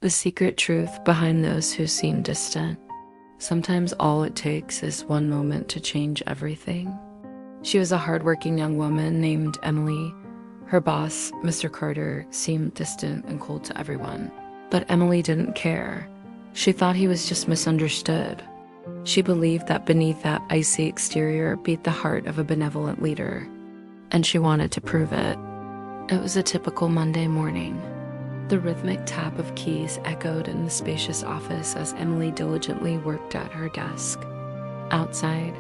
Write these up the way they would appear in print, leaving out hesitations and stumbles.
the secret truth behind those who seem distant. Sometimes all it takes is one moment to change everything. She was a hardworking young woman named Emily. Her boss, Mr. Carter, seemed distant and cold to everyone. But Emily didn't care. She thought he was just misunderstood. She believed that beneath that icy exterior beat the heart of a benevolent leader, and she wanted to prove it. It was a typical Monday morning. The rhythmic tap of keys echoed in the spacious office as Emily diligently worked at her desk. Outside,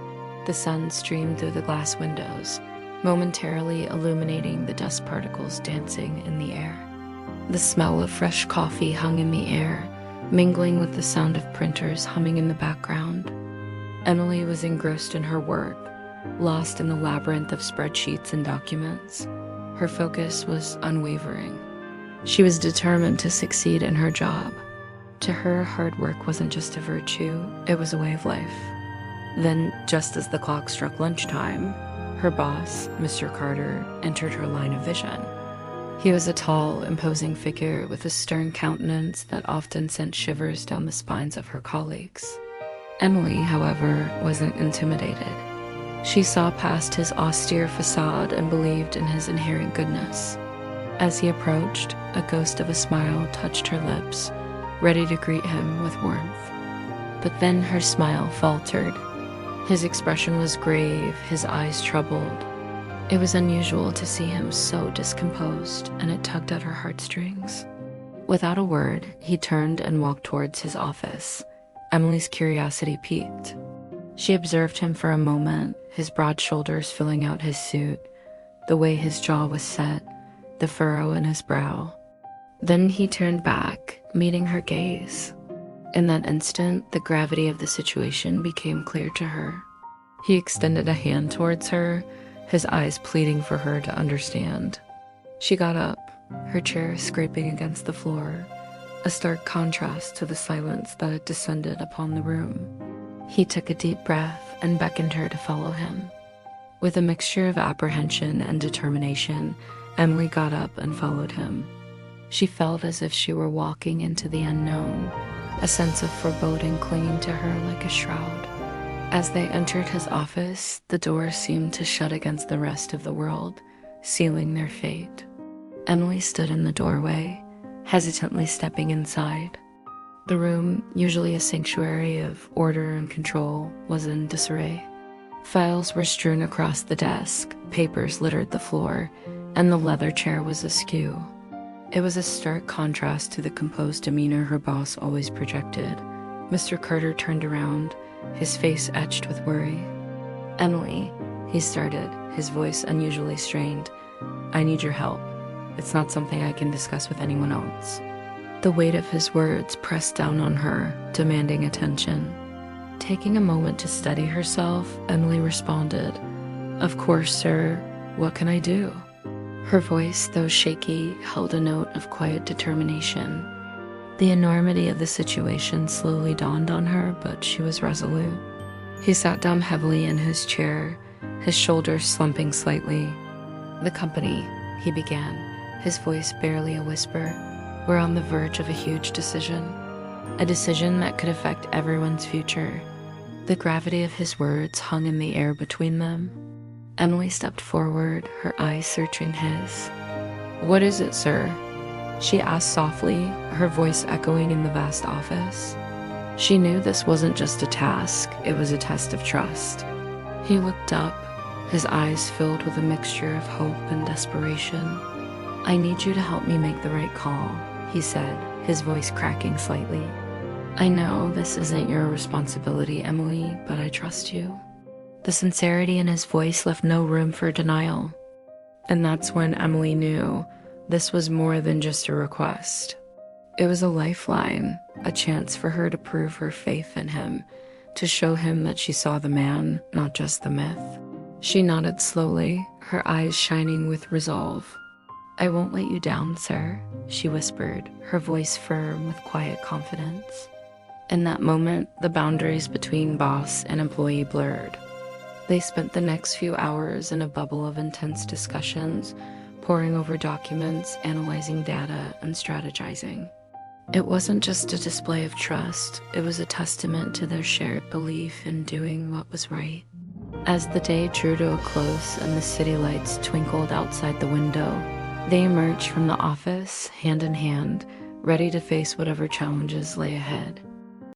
the sun streamed through the glass windows, momentarily illuminating the dust particles dancing in the air. The smell of fresh coffee hung in the air, mingling with the sound of printers humming in the background. Emily was engrossed in her work, lost in the labyrinth of spreadsheets and documents. Her focus was unwavering. She was determined to succeed in her job. To her, hard work wasn't just a virtue, it was a way of life. Then, just as the clock struck lunchtime, her boss, Mr. Carter, entered her line of vision. He was a tall, imposing figure with a stern countenance that often sent shivers down the spines of her colleagues. Emily, however, wasn't intimidated. She saw past his austere facade and believed in his inherent goodness. As he approached, a ghost of a smile touched her lips, ready to greet him with warmth. But then her smile faltered. His expression was grave, his eyes troubled. It was unusual to see him so discomposed, and it tugged at her heartstrings. Without a word, he turned and walked towards his office. Emily's curiosity piqued. She observed him for a moment, his broad shoulders filling out his suit, the way his jaw was set, the furrow in his brow. Then he turned back, meeting her gaze. In that instant, the gravity of the situation became clear to her. He extended a hand towards her, his eyes pleading for her to understand. She got up, her chair scraping against the floor, a stark contrast to the silence that had descended upon the room. He took a deep breath and beckoned her to follow him. With a mixture of apprehension and determination, Emily got up and followed him. She felt as if she were walking into the unknown, a sense of foreboding clinging to her like a shroud. As they entered his office, the door seemed to shut against the rest of the world, sealing their fate. Emily stood in the doorway, hesitantly stepping inside. The room, usually a sanctuary of order and control, was in disarray. Files were strewn across the desk, papers littered the floor, and the leather chair was askew. It was a stark contrast to the composed demeanor her boss always projected. Mr. Carter turned around, his face etched with worry. "Emily," he started, his voice unusually strained. "I need your help. It's not something I can discuss with anyone else." The weight of his words pressed down on her, demanding attention. Taking a moment to steady herself, Emily responded, "Of course, sir. What can I do?" Her voice, though shaky, held a note of quiet determination. The enormity of the situation slowly dawned on her, but she was resolute. He sat down heavily in his chair, his shoulders slumping slightly. "The company," he began, his voice barely a whisper, "we're on the verge of a huge decision. A decision that could affect everyone's future." The gravity of his words hung in the air between them. Emily stepped forward, her eyes searching his. "What is it, sir?" she asked softly, her voice echoing in the vast office. She knew this wasn't just a task, it was a test of trust. He looked up, his eyes filled with a mixture of hope and desperation. "I need you to help me make the right call," he said, his voice cracking slightly. "I know this isn't your responsibility, Emily, but I trust you." The sincerity in his voice left no room for denial. And that's when Emily knew this was more than just a request. It was a lifeline, a chance for her to prove her faith in him, to show him that she saw the man, not just the myth. She nodded slowly, her eyes shining with resolve. "I won't let you down, sir," she whispered, her voice firm with quiet confidence. In that moment, the boundaries between boss and employee blurred. They spent the next few hours in a bubble of intense discussions, poring over documents, analyzing data, and strategizing. It wasn't just a display of trust, it was a testament to their shared belief in doing what was right. As the day drew to a close and the city lights twinkled outside the window, they emerged from the office, hand in hand, ready to face whatever challenges lay ahead.